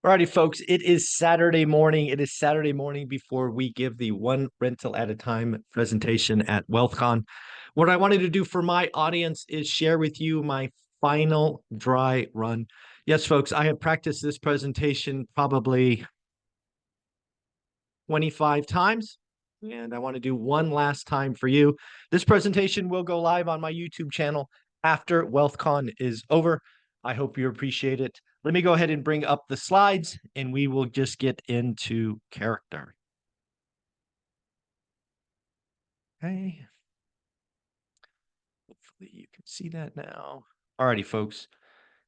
Alrighty, folks, it is Saturday morning. It is Saturday morning before we give the one rental at a time presentation at WealthCon. What I wanted to do for my audience is share with you my final dry run. Yes, folks, I have practiced this presentation probably 25 times, and I want to do one last time for you. This presentation will go live on my YouTube channel after WealthCon is over. I hope you appreciate it. Let me go ahead and bring up the slides and we will just get into character. Okay. Hopefully you can see that now. Alrighty, folks.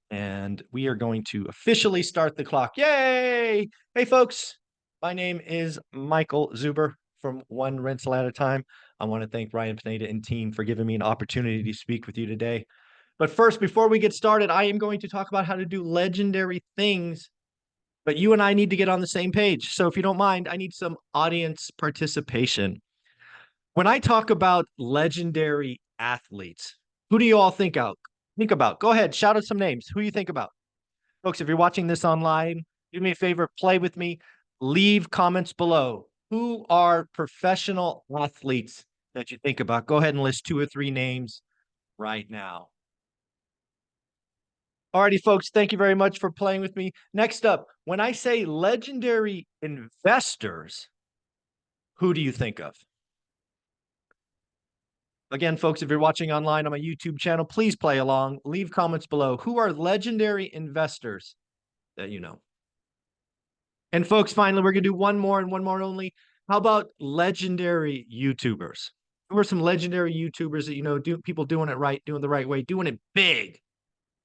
And we are going to officially start the clock. Yay! Hey, folks. My name is Michael Zuber from One Rental at a Time. I want to thank Ryan Pineda and team for giving me an opportunity to speak with you today. But first, before we get started, I am going to talk about how to do legendary things, but you and I need to get on the same page. So if you don't mind, I need some audience participation. When I talk about legendary athletes, who do you all think about? Go ahead, shout out some names. Who you think about? Folks, if you're watching this online, do me a favor, play with me. Leave comments below. Who are professional athletes that you think about? Go ahead and list 2 or 3 names right now. Alrighty, folks, thank you very much for playing with me. Next up, when I say legendary investors, who do you think of? Again, folks, if you're watching online on my YouTube channel, please play along. Leave comments below. Who are legendary investors that you know? And folks, finally, we're going to do one more and one more only. How about legendary YouTubers? Who are some legendary YouTubers that you know, people doing it right, doing the right way, doing it big?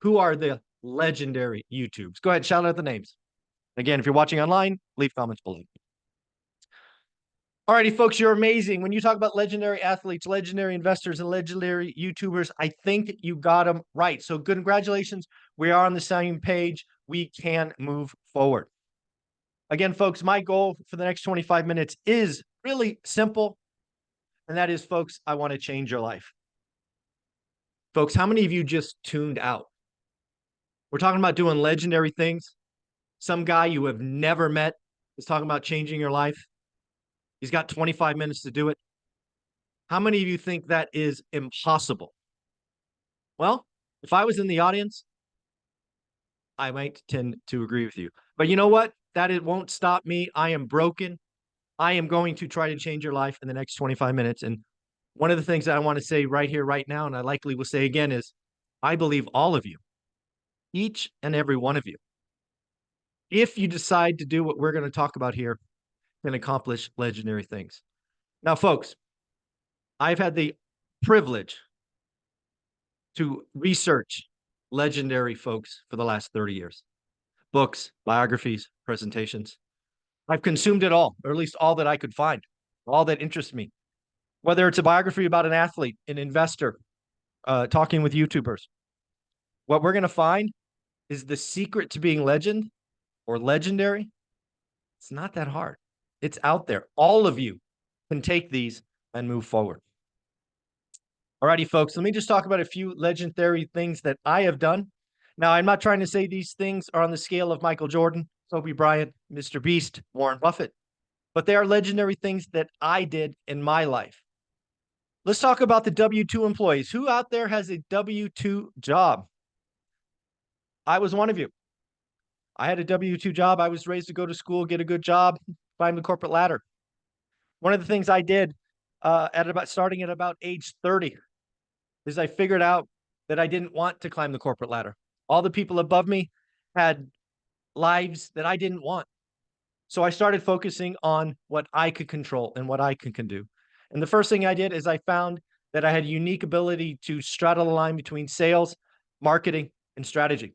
Who are the legendary YouTubes? Go ahead, shout out the names. Again, if you're watching online, leave comments below. Alrighty, folks, you're amazing. When you talk about legendary athletes, legendary investors, and legendary YouTubers, I think you got them right. So congratulations. We are on the same page. We can move forward. Again, folks, my goal for the next 25 minutes is really simple. And that is, folks, I want to change your life. Folks, how many of you just tuned out? We're talking about doing legendary things. Some guy you have never met is talking about changing your life. He's got 25 minutes to do it. How many of you think that is impossible? Well, if I was in the audience, I might tend to agree with you. But you know what? That it won't stop me. I am broken. I am going to try to change your life in the next 25 minutes. And one of the things that I want to say right here, right now, and I likely will say again, is I believe all of you, each and every one of you, if you decide to do what we're going to talk about here, can accomplish legendary things. Now, folks, I've had the privilege to research legendary folks for the last 30 years. Books, biographies, presentations. I've consumed it all, or at least all that I could find, all that interests me. Whether it's a biography about an athlete, an investor, talking with YouTubers. What we're going to find is the secret to being legend or legendary. It's not that hard. It's out there. All of you can take these and move forward. Alrighty, folks, let me just talk about a few legendary things that I have done. Now, I'm not trying to say these things are on the scale of Michael Jordan, Kobe Bryant, Mr. Beast, Warren Buffett, but they are legendary things that I did in my life. Let's talk about the W-2 employees. Who out there has a W-2 job? I was one of you. I had a W-2 job. I was raised to go to school, get a good job, climb the corporate ladder. One of the things I did starting at about age 30 is I figured out that I didn't want to climb the corporate ladder. All the people above me had lives that I didn't want. So I started focusing on what I could control and what I can do. And the first thing I did is I found that I had a unique ability to straddle the line between sales, marketing, and strategy.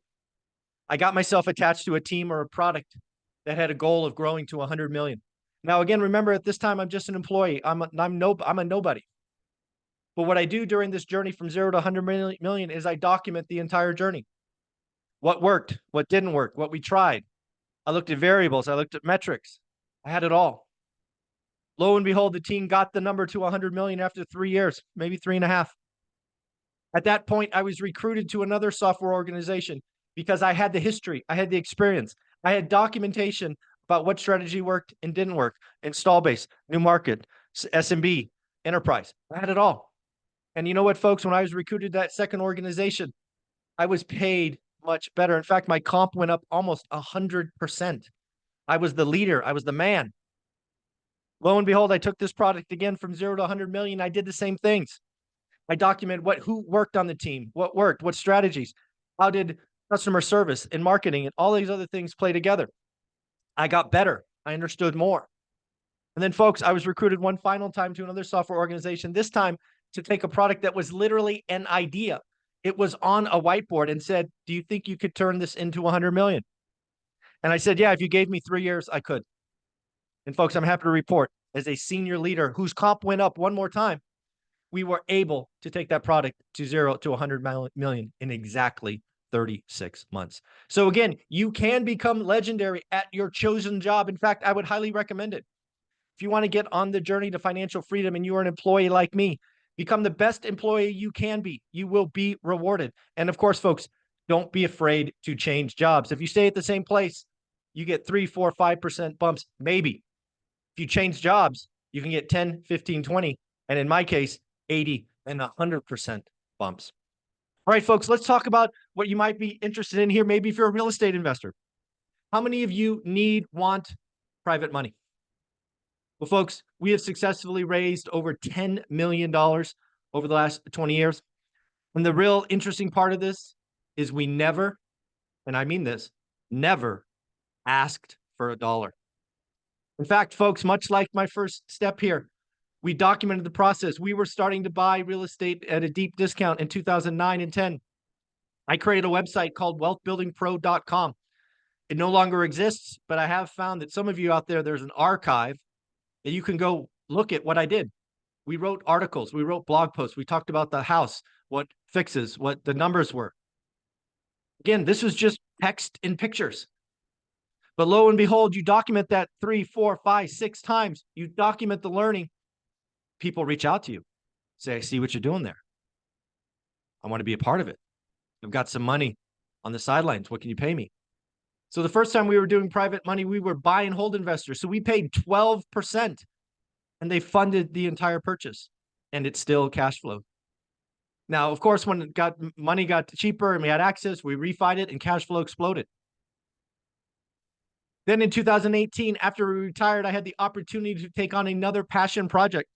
I got myself attached to a team or a product that had a goal of growing to 100 million. Now, again, remember at this time, I'm just an employee. I'm a nobody. But what I do during this journey from 0 to 100 million is I document the entire journey. What worked, what didn't work, what we tried. I looked at variables. I looked at metrics. I had it all. Lo and behold, the team got the number to 100 million after 3 years, maybe 3.5. At that point, I was recruited to another software organization because I had the history. I had the experience. I had documentation about what strategy worked and didn't work, install base, new market, SMB, enterprise. I had it all. And you know what, folks, when I was recruited to that second organization, I was paid much better. In fact, my comp went up almost 100%. I was the leader. I was the man. Lo and behold, I took this product again from 0 to 100 million. I did the same things. I documented who worked on the team, what worked, what strategies, how did customer service and marketing and all these other things play together. I got better. I understood more. And then, folks, I was recruited one final time to another software organization, this time to take a product that was literally an idea. It was on a whiteboard and said, do you think you could turn this into 100 million? And I said, yeah, if you gave me 3 years, I could. And folks, I'm happy to report, as a senior leader whose comp went up one more time, we were able to take that product to 0 to 100 million in exactly 36 months. So again, you can become legendary at your chosen job. In fact, I would highly recommend it. If you want to get on the journey to financial freedom and you are an employee like me, become the best employee you can be. You will be rewarded. And of course, folks, don't be afraid to change jobs. If you stay at the same place, you get 3, 4, 5% bumps, maybe. If you change jobs, you can get 10, 15, 20. And in my case, 80 and 100% bumps. All right, folks, let's talk about what you might be interested in here. Maybe if you're a real estate investor, how many of you want private money? Well, folks, we have successfully raised over $10 million over the last 20 years. And the real interesting part of this is we never, and I mean this, never asked for a dollar. In fact, folks, much like my first step here, we documented the process. We were starting to buy real estate at a deep discount in 2009 and 10. I created a website called wealthbuildingpro.com. It no longer exists, but I have found that some of you out there, there's an archive that you can go look at what I did. We wrote articles, we wrote blog posts, we talked about the house, what fixes, what the numbers were. Again, this was just text and pictures. But lo and behold, you document that 3, 4, 5, 6 times. You document the learning. People reach out to you, say, I see what you're doing there. I want to be a part of it. I've got some money on the sidelines. What can you pay me? So the first time we were doing private money, we were buy and hold investors. So we paid 12% and they funded the entire purchase and it's still cash flow. Now, of course, when money got cheaper and we had access, we refied it and cash flow exploded. Then in 2018, after we retired, I had the opportunity to take on another passion project.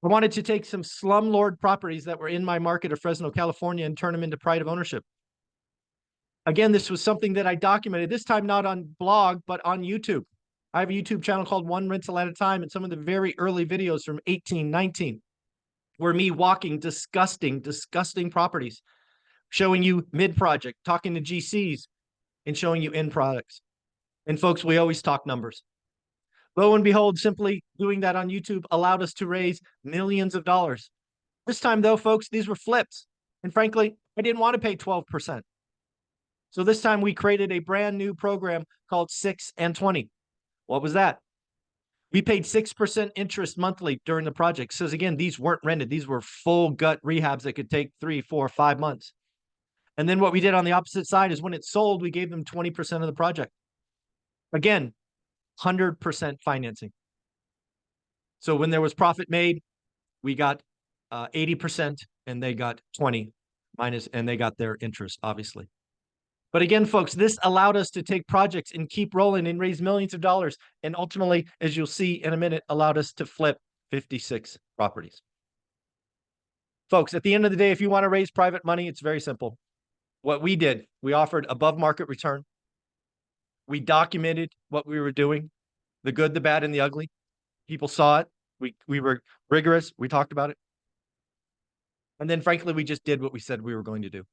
I wanted to take some slumlord properties that were in my market of Fresno, California, and turn them into pride of ownership. Again, this was something that I documented, this time not on blog, but on YouTube. I have a YouTube channel called One Rental at a Time, and some of the very early videos from 18, 19 were me walking disgusting properties, showing you mid-project, talking to GCs, and showing you end products. And folks, we always talk numbers. Lo and behold, simply doing that on YouTube allowed us to raise millions of dollars. This time, though, folks, these were flips. And frankly, I didn't want to pay 12%. So this time we created a brand new program called 6 and 20. What was that? We paid 6% interest monthly during the project. So again, these weren't rented. These were full gut rehabs that could take 3, 4, 5 months. And then what we did on the opposite side is when it sold, we gave them 20% of the project. Again, 100% financing. So when there was profit made, we got 80% and they got 20 minus, and they got their interest, obviously. But again, folks, this allowed us to take projects and keep rolling and raise millions of dollars. And ultimately, as you'll see in a minute, allowed us to flip 56 properties. Folks, at the end of the day, if you want to raise private money, it's very simple. What we did, we offered above market return. We documented what we were doing, the good, the bad, and the ugly. People saw it. We were rigorous. We talked about it. And then, frankly, we just did what we said we were going to do.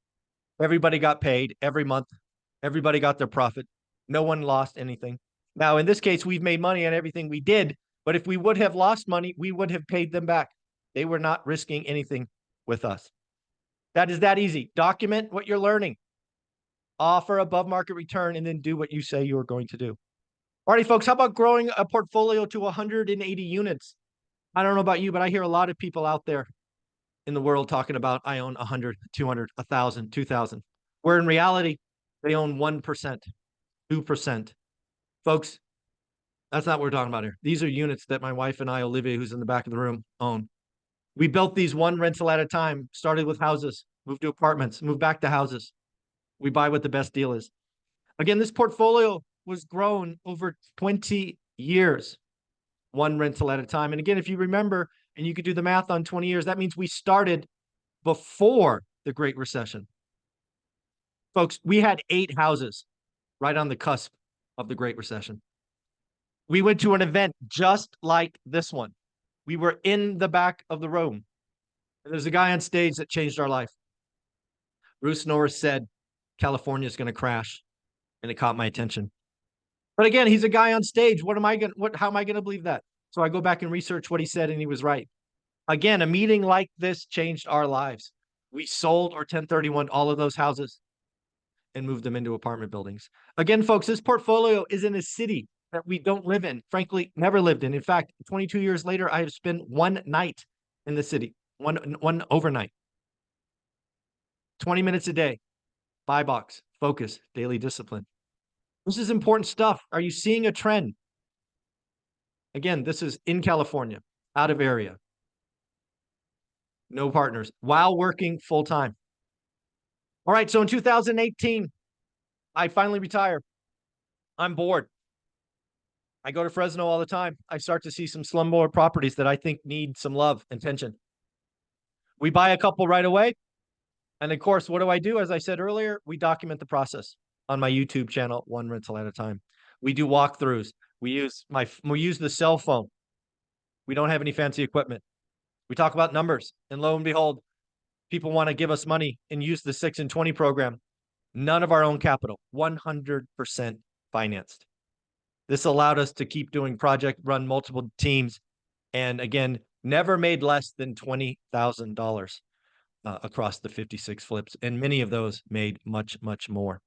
Everybody got paid every month. Everybody got their profit. No one lost anything. Now, in this case, we've made money on everything we did, but if we would have lost money, we would have paid them back. They were not risking anything with us. That is that easy. Document what you're learning. Offer above market return, and then do what you say you're going to do. All right, folks, how about growing a portfolio to 180 units? I don't know about you, but I hear a lot of people out there in the world talking about, I own 100, 200, 1,000, 2,000, where in reality, they own 1%. 2%. Folks, that's not what we're talking about here. These are units that my wife and I, Olivia, who's in the back of the room, own. We built these one rental at a time, started with houses, moved to apartments, moved back to houses. We buy what the best deal is. Again, this portfolio was grown over 20 years, one rental at a time. And again, if you remember, and you could do the math on 20 years, that means we started before the Great Recession. Folks, we had 8 houses right on the cusp of the Great Recession. We went to an event just like this one. We were in the back of the room. And there's a guy on stage that changed our life. Bruce Norris said, California is going to crash. And it caught my attention. But again, he's a guy on stage. How am I going to believe that? So I go back and research what he said, and he was right. Again, a meeting like this changed our lives. We sold or 1031 all of those houses and moved them into apartment buildings. Again, folks, this portfolio is in a city that we don't live in, frankly, never lived in. In fact, 22 years later, I have spent one night in the city, one overnight. 20 minutes a day, buy box, focus, daily discipline. This is important stuff. Are you seeing a trend? Again, this is in California, out of area. No partners, while working full time. All right, so in 2018, I finally retire. I'm bored. I go to Fresno all the time. I start to see some slumlord properties that I think need some love and attention. We buy a couple right away. And of course, what do? As I said earlier, we document the process on my YouTube channel, one rental at a time. We do walkthroughs. We use the cell phone. We don't have any fancy equipment. We talk about numbers, and lo and behold, people want to give us money and use the 6 and 20 program. None of our own capital, 100% financed. This allowed us to keep doing project, run multiple teams, and again, never made less than $20,000 across the 56 flips, and many of those made much, much more.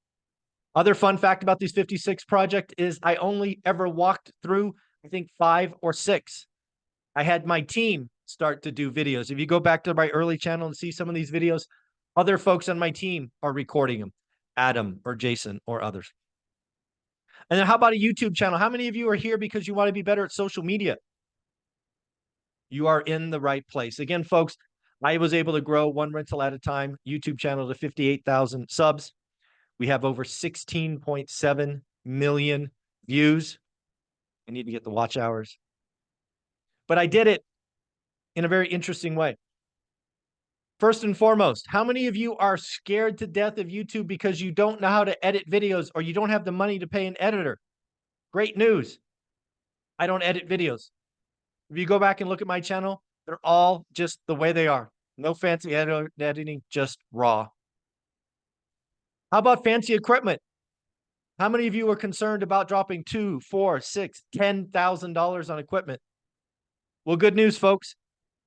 Other fun fact about these 56 project is I only ever walked through, I think, 5 or 6. I had my team start to do videos. If you go back to my early channel and see some of these videos, other folks on my team are recording them, Adam or Jason or others. And then how about a YouTube channel? How many of you are here because you want to be better at social media? You are in the right place. Again, folks, I was able to grow one rental at a time YouTube channel to 58,000 subs. We have over 16.7 million views. I need to get the watch hours. But I did it in a very interesting way. First and foremost, how many of you are scared to death of YouTube because you don't know how to edit videos or you don't have the money to pay an editor? Great news. I don't edit videos. If you go back and look at my channel, they're all just the way they are. No fancy editing, just raw. How about fancy equipment? How many of you are concerned about dropping $2,000, $4,000, $6,000, $10,000 on equipment? Well, good news, folks.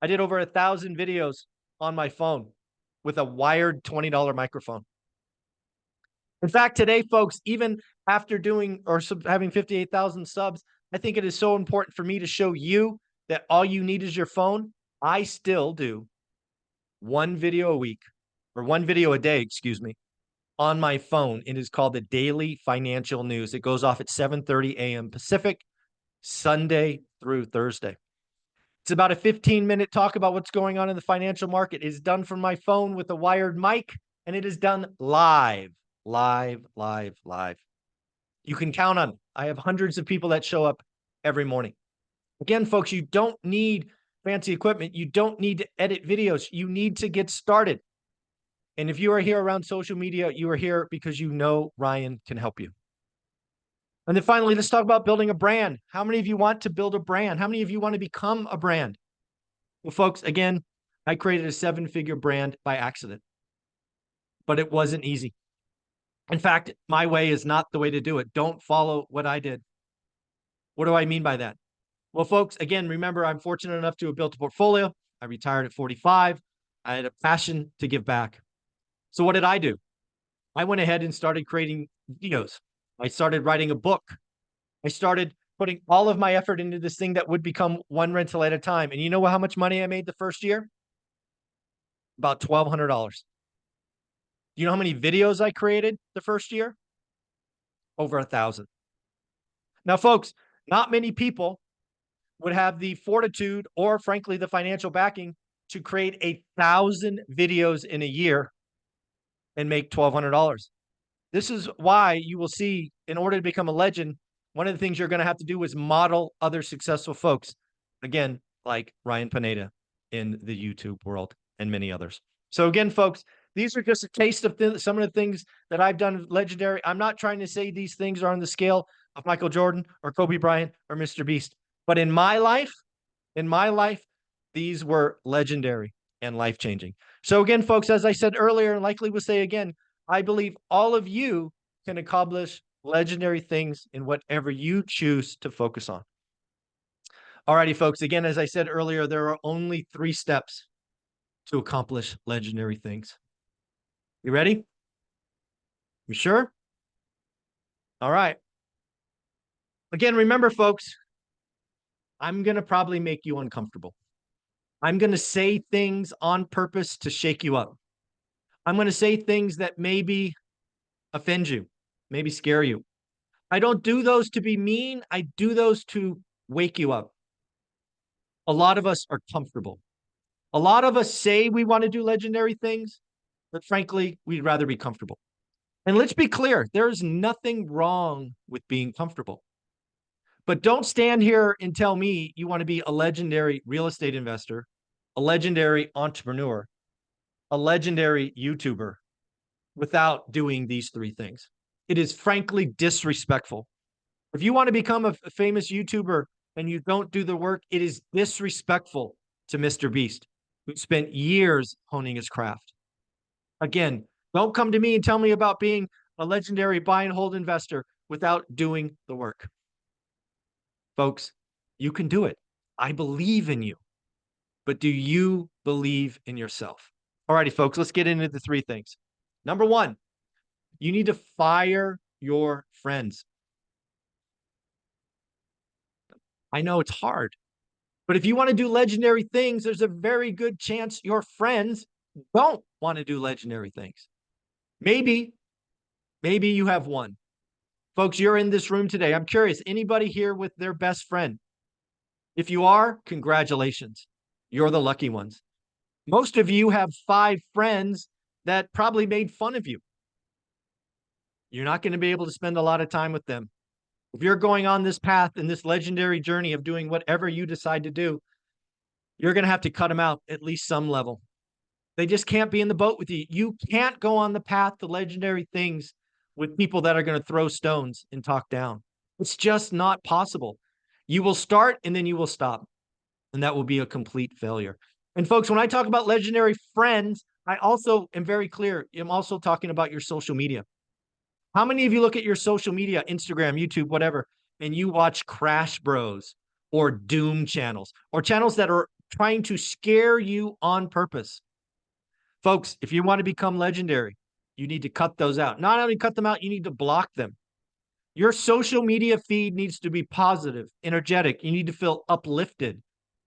I did over 1,000 videos on my phone with a wired $20 microphone. In fact, today, folks, even after doing or having 58,000 subs, I think it is so important for me to show you that all you need is your phone. I still do one video a week or one video a day, excuse me, on my phone. It is called the Daily Financial News. It goes off at 7:30 a.m. Pacific, Sunday through Thursday. It's about a 15-minute talk about what's going on in the financial market. It is done from my phone with a wired mic, and it is done live. You can count on it. I have hundreds of people that show up every morning. Again, folks, you don't need fancy equipment. You don't need to edit videos. You need to get started. And if you are here around social media, you are here because you know Ryan can help you. And then finally, let's talk about building a brand. How many of you want to build a brand? How many of you want to become a brand? Well, folks, again, I created a 7-figure brand by accident, but it wasn't easy. In fact, my way is not the way to do it. Don't follow what I did. What do I mean by that? Well, folks, again, remember, I'm fortunate enough to have built a portfolio. I retired at 45. I had a passion to give back. So what did I do? I went ahead and started creating videos. I started writing a book. I started putting all of my effort into this thing that would become one rental at a time. And you know how much money I made the first year? About $1,200. Do you know how many videos I created the first year? over 1,000. Now, folks, not many people would have the fortitude or, frankly, the financial backing to create 1,000 videos in a year and make $1,200. This is why you will see, in order to become a legend, one of the things you're going to have to do is model other successful folks. Again, like Ryan Pineda in the YouTube world and many others. So again, folks, these are just a taste of some of the things that I've done legendary. I'm not trying to say these things are on the scale of Michael Jordan or Kobe Bryant or Mr. Beast. But in my life, these were legendary and life-changing. So again, folks, as I said earlier, and likely will say again, I believe all of you can accomplish legendary things in whatever you choose to focus on. Alrighty, folks, again, as I said earlier, there are only 3 steps to accomplish legendary things. You ready? You sure? All right. Again, remember, folks, I'm going to probably make you uncomfortable. I'm going to say things on purpose to shake you up. I'm going to say things that maybe offend you, maybe scare you. I don't do those to be mean. I do those to wake you up. A lot of us are comfortable. A lot of us say we want to do legendary things, but frankly, we'd rather be comfortable. And let's be clear, there's nothing wrong with being comfortable. But don't stand here and tell me you want to be a legendary real estate investor, a legendary entrepreneur, a legendary YouTuber without doing these 3 things. It is frankly disrespectful. If you want to become a famous YouTuber and you don't do the work, it is disrespectful to Mr. Beast, who spent years honing his craft. Again, don't come to me and tell me about being a legendary buy and hold investor without doing the work. Folks, you can do it. I believe in you. But do you believe in yourself? All righty, folks, let's get into the 3 things. Number 1, you need to fire your friends. I know it's hard, but if you want to do legendary things, there's a very good chance your friends don't want to do legendary things. Maybe you have one. Folks, you're in this room today. I'm curious, anybody here with their best friend? If you are, congratulations. You're the lucky ones. Most of you have 5 friends that probably made fun of you. You're not going to be able to spend a lot of time with them. If you're going on this path and this legendary journey of doing whatever you decide to do, you're going to have to cut them out at least some level. They just can't be in the boat with you. You can't go on the path to legendary things with people that are going to throw stones and talk down. It's just not possible. You will start and then you will stop. And that will be a complete failure. And folks, when I talk about legendary friends, I also am very clear. I'm also talking about your social media. How many of you look at your social media, Instagram, YouTube, whatever, and you watch Crash Bros or Doom channels or channels that are trying to scare you on purpose? Folks, if you want to become legendary, you need to cut those out. Not only cut them out, you need to block them. Your social media feed needs to be positive, energetic. You need to feel uplifted.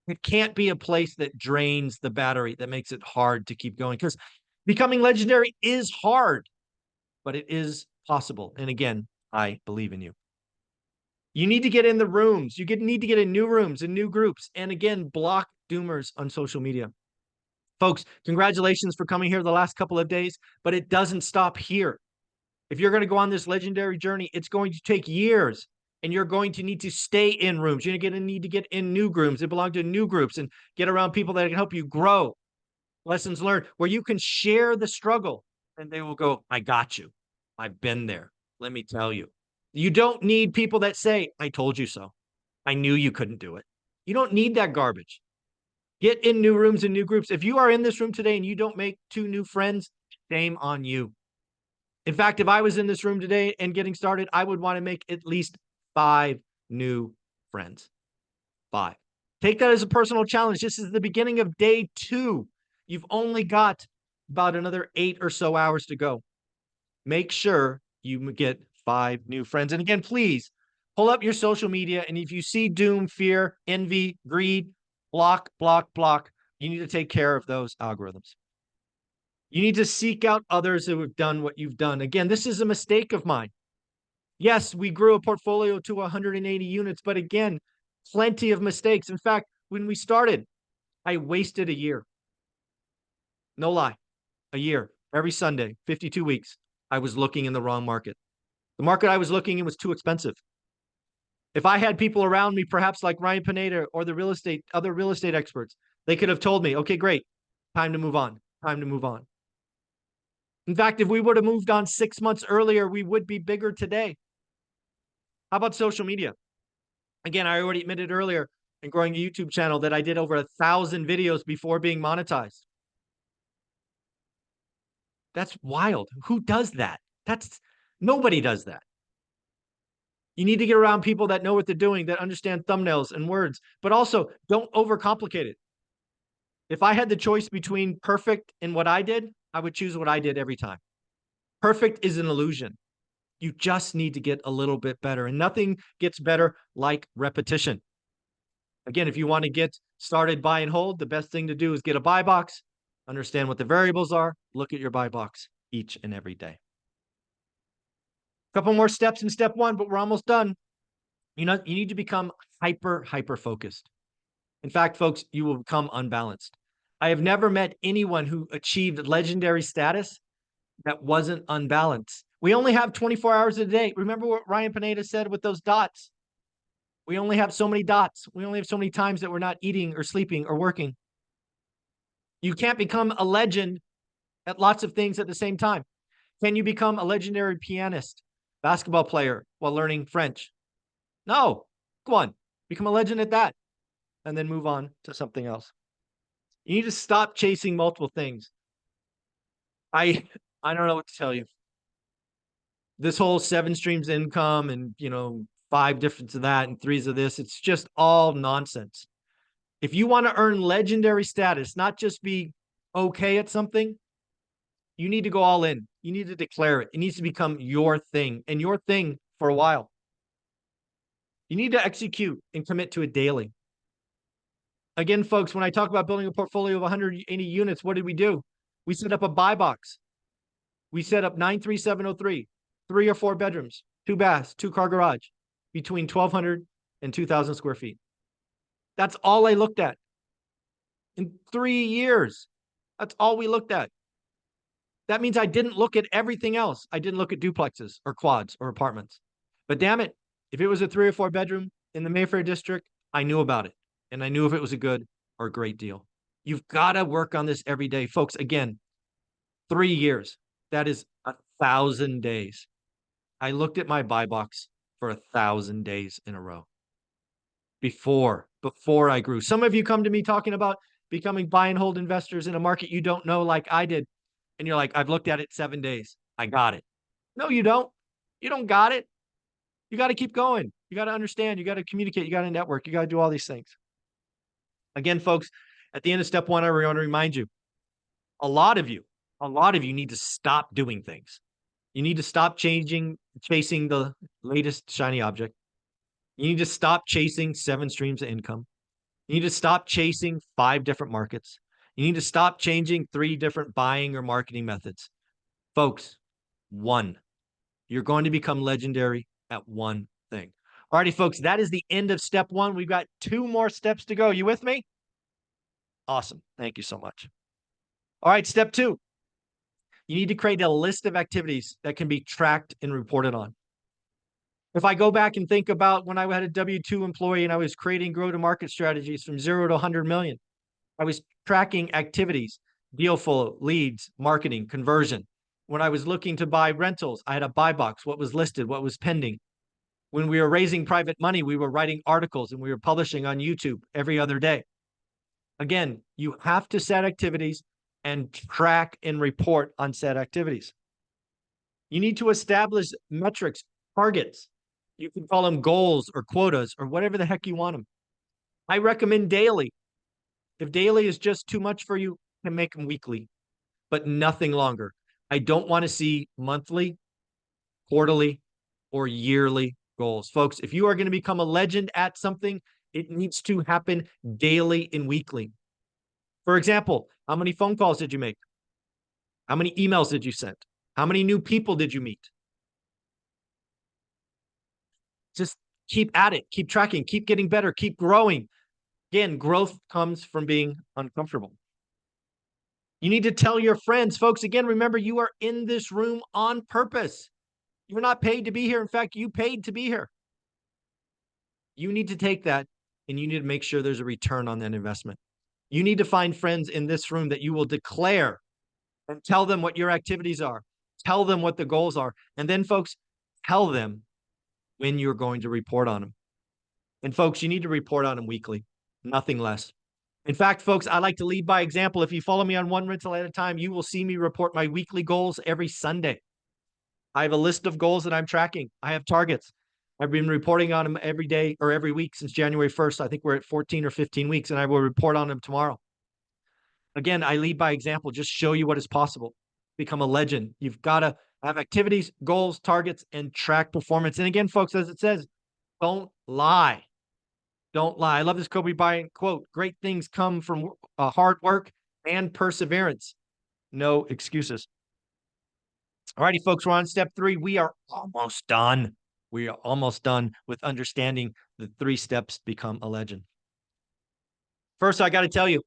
It can't be a place that drains the battery, that makes it hard to keep going, because becoming legendary is hard, but it is possible. And again, I believe in you. You need to get in the rooms. You need to get in new rooms and new groups. And again, block doomers on social media. Folks, congratulations for coming here the last couple of days, but it doesn't stop here. If you're going to go on this legendary journey, it's going to take years, and you're going to need to stay in rooms. You're going to need to get in new rooms that belong to new groups and get around people that can help you grow. Lessons learned where you can share the struggle, and they will go, I got you. I've been there. Let me tell you. You don't need people that say, I told you so. I knew you couldn't do it. You don't need that garbage. Get in new rooms and new groups. If you are in this room today and you don't make 2 new friends, shame on you. In fact, if I was in this room today and getting started, I would want to make at least 5 new friends. 5. Take that as a personal challenge. This is the beginning of day 2. You've only got about another 8 or so hours to go. Make sure you get 5 new friends. And again, please pull up your social media. And if you see doom, fear, envy, greed, block, block, block, you need to take care of those algorithms. You need to seek out others who have done what you've done. Again, this is a mistake of mine. Yes, we grew a portfolio to 180 units, but again, plenty of mistakes. In fact, when we started, I wasted a year. No lie, a year. Every Sunday, 52 weeks, I was looking in the wrong market. The market I was looking in was too expensive. If I had people around me, perhaps like Ryan Pineda or other real estate experts, they could have told me, okay, great, time to move on, time to move on. In fact, if we would have moved on 6 months earlier, we would be bigger today. How about social media? Again, I already admitted earlier in growing a YouTube channel that I did over 1,000 videos before being monetized. That's wild. Who does that? Nobody does that. You need to get around people that know what they're doing, that understand thumbnails and words, but also don't overcomplicate it. If I had the choice between perfect and what I did, I would choose what I did every time. Perfect is an illusion. You just need to get a little bit better, and nothing gets better like repetition. Again, if you want to get started buy and hold, the best thing to do is get a buy box, understand what the variables are, look at your buy box each and every day. A couple more steps in step one, but we're almost done. You need to become hyper focused. In fact, folks, you will become unbalanced. I have never met anyone who achieved legendary status that wasn't unbalanced. We only have 24 hours a day. Remember what Ryan Pineda said with those dots? We only have so many dots. We only have so many times that we're not eating or sleeping or working. You can't become a legend at lots of things at the same time. Can you become a legendary pianist, basketball player while learning French? No. Go on. Become a legend at that and then move on to something else. You need to stop chasing multiple things. I don't know what to tell you. This whole 7 streams income and, 5 difference of that and 3s of this, it's just all nonsense. If you want to earn legendary status, not just be okay at something, you need to go all in. You need to declare it. It needs to become your thing and your thing for a while. You need to execute and commit to it daily. Again, folks, when I talk about building a portfolio of 180 units, what did we do? We set up a buy box. We set up 93703, 3 or 4 bedrooms, 2 baths, 2-car garage, between 1,200 and 2,000 square feet. That's all I looked at. In 3 years, that's all we looked at. That means I didn't look at everything else. I didn't look at duplexes or quads or apartments. But damn it, if it was a 3 or 4 bedroom in the Mayfair district, I knew about it. And I knew if it was a good or a great deal. You've got to work on this every day. Folks, again, 3 years. That is 1,000 days. I looked at my buy box for 1,000 days in a row. Before I grew. Some of you come to me talking about becoming buy and hold investors in a market you don't know like I did. And you're like, I've looked at it 7 days. I got it. No, you don't. You don't got it. You got to keep going. You got to understand. You got to communicate. You got to network. You got to do all these things. Again, folks, at the end of step one, I want to remind you, a lot of you need to stop doing things. You need to stop chasing the latest shiny object. You need to stop chasing 7 streams of income. You need to stop chasing 5 different markets. You need to stop changing 3 different buying or marketing methods. Folks, 1. You're going to become legendary at 1 thing. Alrighty, folks, that is the end of step 1. We've got 2 more steps to go. You with me? Awesome. Thank you so much. All right, step 2. You need to create a list of activities that can be tracked and reported on. If I go back and think about when I had a W-2 employee and I was creating go-to-market strategies from 0 to 100 million, I was tracking activities, deal flow, leads, marketing, conversion. When I was looking to buy rentals, I had a buy box, what was listed, what was pending. When we were raising private money, we were writing articles and we were publishing on YouTube every other day. Again, you have to set activities and track and report on said activities. You need to establish metrics, targets. You can call them goals or quotas or whatever the heck you want them. I recommend daily. If daily is just too much for you, you can make them weekly, but nothing longer. I don't want to see monthly, quarterly, or yearly goals. Folks, if you are going to become a legend at something, it needs to happen daily and weekly. For example, how many phone calls did you make? How many emails did you send? How many new people did you meet? just keep at it, keep tracking, keep getting better, keep growing. Again, growth comes from being uncomfortable. You need to tell your friends, folks. Again, remember, you are in this room on purpose. You're not paid to be here. In fact, you paid to be here. You need to take that and you need to make sure there's a return on that investment. You need to find friends in this room that you will declare and tell them what your activities are. Tell them what the goals are. And then, folks, tell them when you're going to report on them. And folks, you need to report on them weekly, nothing less. In fact, folks, I like to lead by example. If you follow me on One Rental at a Time, you will see me report my weekly goals every Sunday. I have a list of goals that I'm tracking. I have targets. I've been reporting on them every day or every week since January 1st. I think we're at 14 or 15 weeks, and I will report on them tomorrow. Again, I lead by example, just show you what is possible. Become a legend. You've got to have activities, goals, targets, and track performance. And again, folks, as it says, don't lie. Don't lie. I love this Kobe Bryant quote. Great things come from hard work and perseverance. No excuses. All righty, folks, we're on step 3. We are almost done. We are almost done with understanding the 3 steps to become a legend. First, I got to tell you,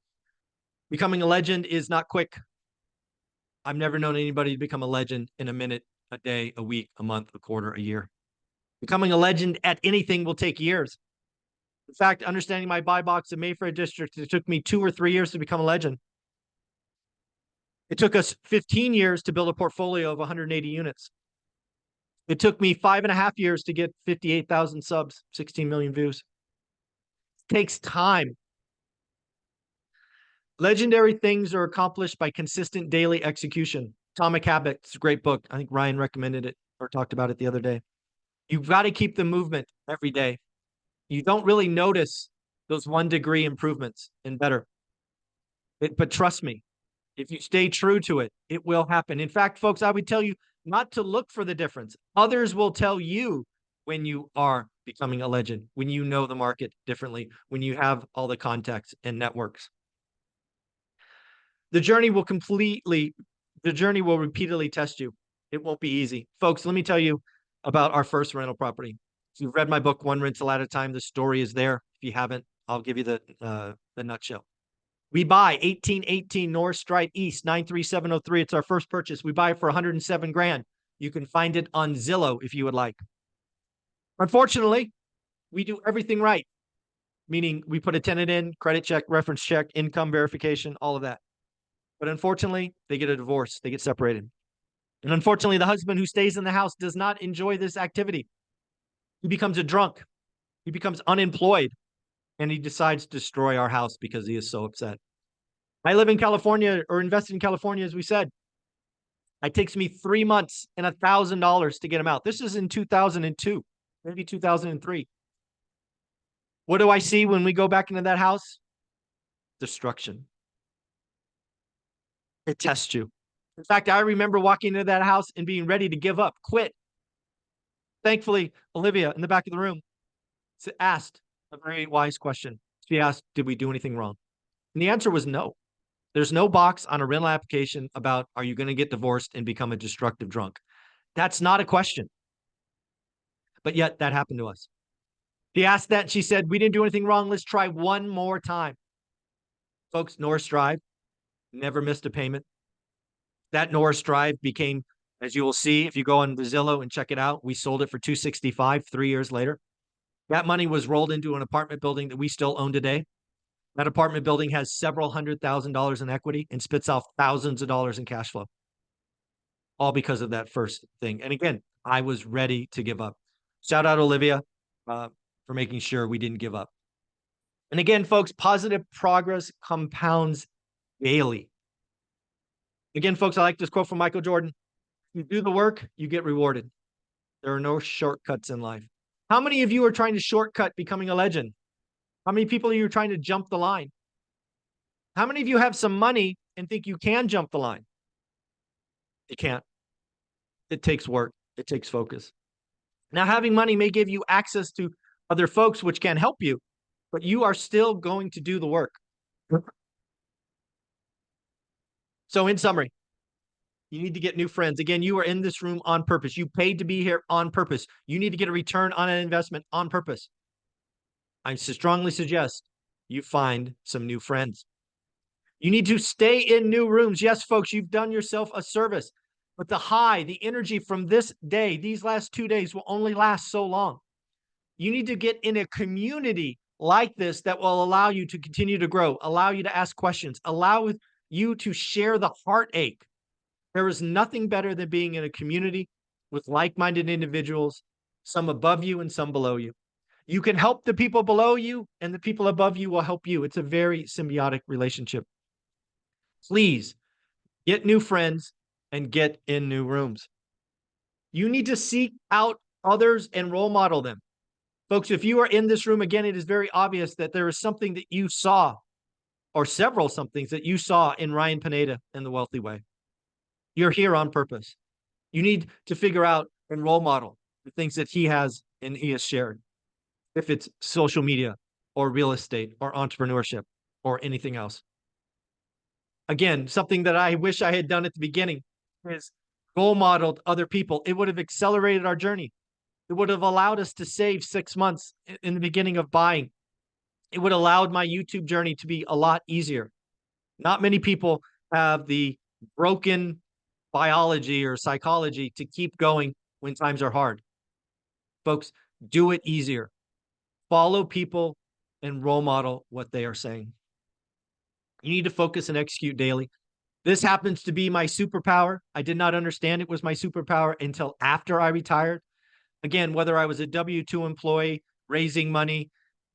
becoming a legend is not quick. I've never known anybody to become a legend in a minute, a day, a week, a month, a quarter, a year. Becoming a legend at anything will take years. In fact, understanding my buy box in Mayfair District, it took me 2 or 3 years to become a legend. It took us 15 years to build a portfolio of 180 units. It took me 5.5 years to get 58,000 subs, 16 million views. It takes time. Legendary things are accomplished by consistent daily execution. Atomic Habits, a great book. I think Ryan recommended it or talked about it the other day. You've got to keep the movement every day. You don't really notice those 1-degree improvements and better. But trust me, if you stay true to it, it will happen. In fact, folks, I would tell you not to look for the difference. Others will tell you when you are becoming a legend, when you know the market differently, when you have all the contacts and networks. The journey will repeatedly test you. It won't be easy. Folks, let me tell you about our first rental property. If you've read my book, One Rental at a Time, the story is there. If you haven't, I'll give you the nutshell. We buy 1818 North Stride East, 93703. It's our first purchase. We buy it for 107 grand. You can find it on Zillow if you would like. Unfortunately, we do everything right, meaning we put a tenant in, credit check, reference check, income verification, all of that. But unfortunately, they get a divorce. They get separated. And unfortunately, the husband who stays in the house does not enjoy this activity. He becomes a drunk. He becomes unemployed. And he decides to destroy our house because he is so upset. I live in California or invested in California, as we said. It takes me 3 months and $1,000 to get him out. This is in 2002, maybe 2003. What do I see when we go back into that house? Destruction. It tests you. In fact, I remember walking into that house and being ready to give up, quit. Thankfully, Olivia in the back of the room asked a very wise question. She asked, did we do anything wrong? And the answer was no. There's no box on a rental application about, are you going to get divorced and become a destructive drunk? That's not a question. But yet that happened to us. She asked that and she said, we didn't do anything wrong. Let's try one more time. Folks, Norris Drive never missed a payment. That Norris Drive became, as you will see, if you go on the Zillow and check it out, we sold it for $265 3 years later. That money was rolled into an apartment building that we still own today. That apartment building has several $100,000 in equity and spits out thousands of dollars in cash flow. All because of that first thing. And again, I was ready to give up. Shout out Olivia for making sure we didn't give up. And again, folks, positive progress compounds daily. Again, folks, I like this quote from Michael Jordan. You do the work, you get rewarded. There are no shortcuts in life. How many of you are trying to shortcut becoming a legend? How many people are you trying to jump the line? How many of you have some money and think you can jump the line? You can't. It takes work. It takes focus. Now, having money may give you access to other folks, which can help you, but you are still going to do the work. So in summary, You need to get new friends. Again, you are in this room on purpose. You paid to be here on purpose. You need to get a return on an investment on purpose. I strongly suggest you find some new friends. You need to stay in new rooms. Yes, folks, you've done yourself a service, but the energy from this day, these last 2 days will only last so long. You need to get in a community like this that will allow you to continue to grow, allow you to ask questions, allow you to share the heartache. There is nothing better than being in a community with like-minded individuals, some above you and some below you. You can help the people below you, and the people above you will help you. It's a very symbiotic relationship. Please get new friends and get in new rooms. You need to seek out others and role model them. Folks, if you are in this room, again, it is very obvious that there is something that you saw, or several somethings that you saw in Ryan Pineda in The Wealthy Way. You're here on purpose. You need to figure out and role model the things that he has and he has shared. If it's social media or real estate or entrepreneurship or anything else. Again, something that I wish I had done at the beginning is role modeled other people. It would have accelerated our journey. It would have allowed us to save 6 months in the beginning of buying. It would have allowed my YouTube journey to be a lot easier. Not many people have the broken biology or psychology to keep going when times are hard. Folks, do it easier. Follow people and role model what they are saying. You need to focus and execute daily. This happens to be my superpower. I did not understand it was my superpower until after I retired. Again, whether I was a W-2 employee, raising money,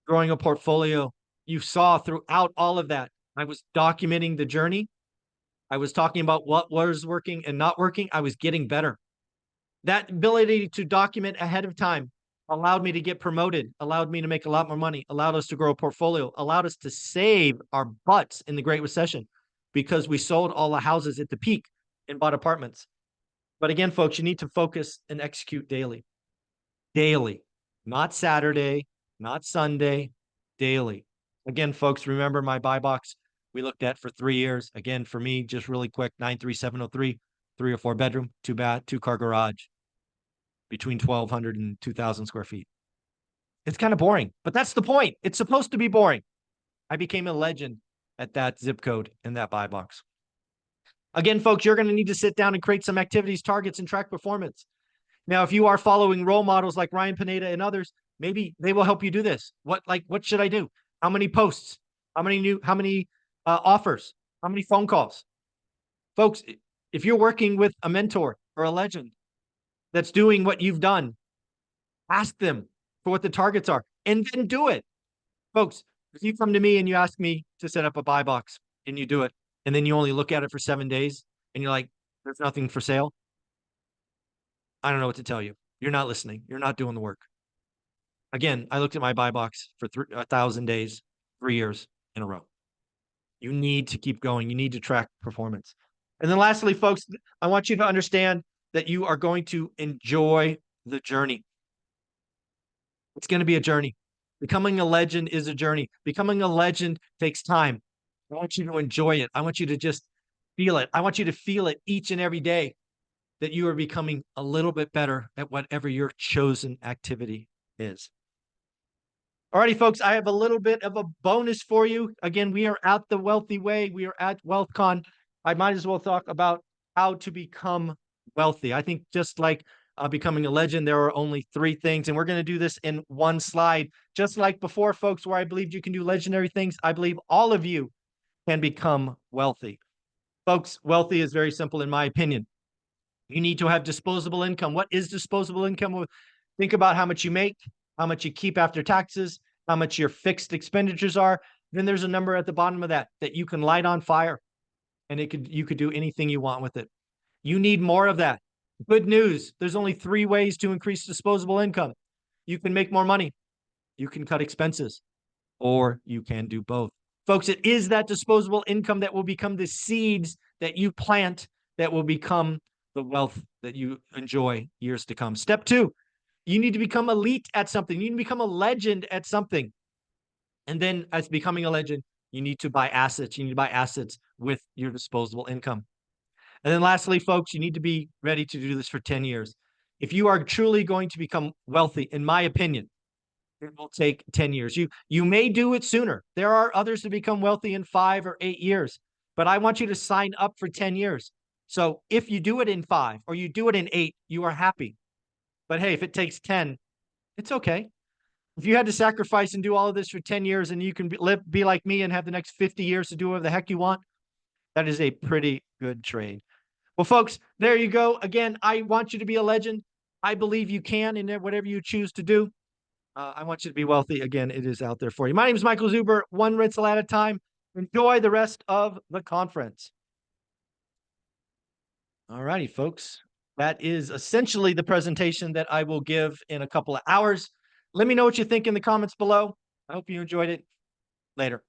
growing a portfolio, you saw throughout all of that, I was documenting the journey. I was talking about what was working and not working. I was getting better. That ability to document ahead of time allowed me to get promoted, allowed me to make a lot more money, allowed us to grow a portfolio, allowed us to save our butts in the Great Recession because we sold all the houses at the peak and bought apartments. But again, folks, you need to focus and execute daily. Daily, not Saturday, not Sunday, daily. Again, folks, remember my buy box we looked at for 3 years. Again, for me, just really quick, 93703, 3 or 4 bedroom, 2 bath, 2-car garage, between 1,200 and 2,000 square feet. It's kind of boring, but that's the point. It's supposed to be boring. I became a legend at that zip code in that buy box. Again, folks, you're going to need to sit down and create some activities, targets, and track performance. Now, if you are following role models like Ryan Pineda and others, maybe they will help you do this. What should I do? How many posts? How many offers? How many phone calls? Folks, if you're working with a mentor or a legend that's doing what you've done, ask them for what the targets are and then do it. Folks, if you come to me and you ask me to set up a buy box and you do it, and then you only look at it for 7 days and you're like, there's nothing for sale, I don't know what to tell you. You're not listening. You're not doing the work. Again, I looked at my buy box for 1,000 days, 3 years in a row. You need to keep going. You need to track performance. And then lastly, folks, I want you to understand that you are going to enjoy the journey. It's going to be a journey. Becoming a legend is a journey. Becoming a legend takes time. I want you to enjoy it. I want you to just feel it. I want you to feel it each and every day that you are becoming a little bit better at whatever your chosen activity is. Alrighty, folks, I have a little bit of a bonus for you. Again, we are at the Wealthy Way. We are at WealthCon. I might as well talk about how to become wealthy. I think just like becoming a legend, there are only 3 things, and we're going to do this in one slide. Just like before, folks, where I believed you can do legendary things, I believe all of you can become wealthy. Folks, wealthy is very simple in my opinion. You need to have disposable income. What is disposable income? Think about how much you make, how much you keep after taxes, how much your fixed expenditures are. Then there's a number at the bottom of that you can light on fire, and you could do anything you want with it. You need more of that. Good news. There's only 3 ways to increase disposable income. You can make more money. You can cut expenses, or you can do both. Folks, it is that disposable income that will become the seeds that you plant that will become the wealth that you enjoy years to come. Step 2, you need to become elite at something. You need to become a legend at something. And then as becoming a legend, you need to buy assets. You need to buy assets with your disposable income. And then lastly, folks, you need to be ready to do this for 10 years. If you are truly going to become wealthy, in my opinion, it will take 10 years. You may do it sooner. There are others to become wealthy in 5 or 8 years, but I want you to sign up for 10 years. So if you do it in 5 or you do it in 8, you are happy. But hey, if it takes 10, it's okay. If you had to sacrifice and do all of this for 10 years and you can be like me and have the next 50 years to do whatever the heck you want, that is a pretty good trade. Well, folks, there you go. Again, I want you to be a legend. I believe you can in whatever you choose to do. I want you to be wealthy. Again, it is out there for you. My name is Michael Zuber, one rental at a time. Enjoy the rest of the conference. All righty, folks. That is essentially the presentation that I will give in a couple of hours. Let me know what you think in the comments below. I hope you enjoyed it. Later.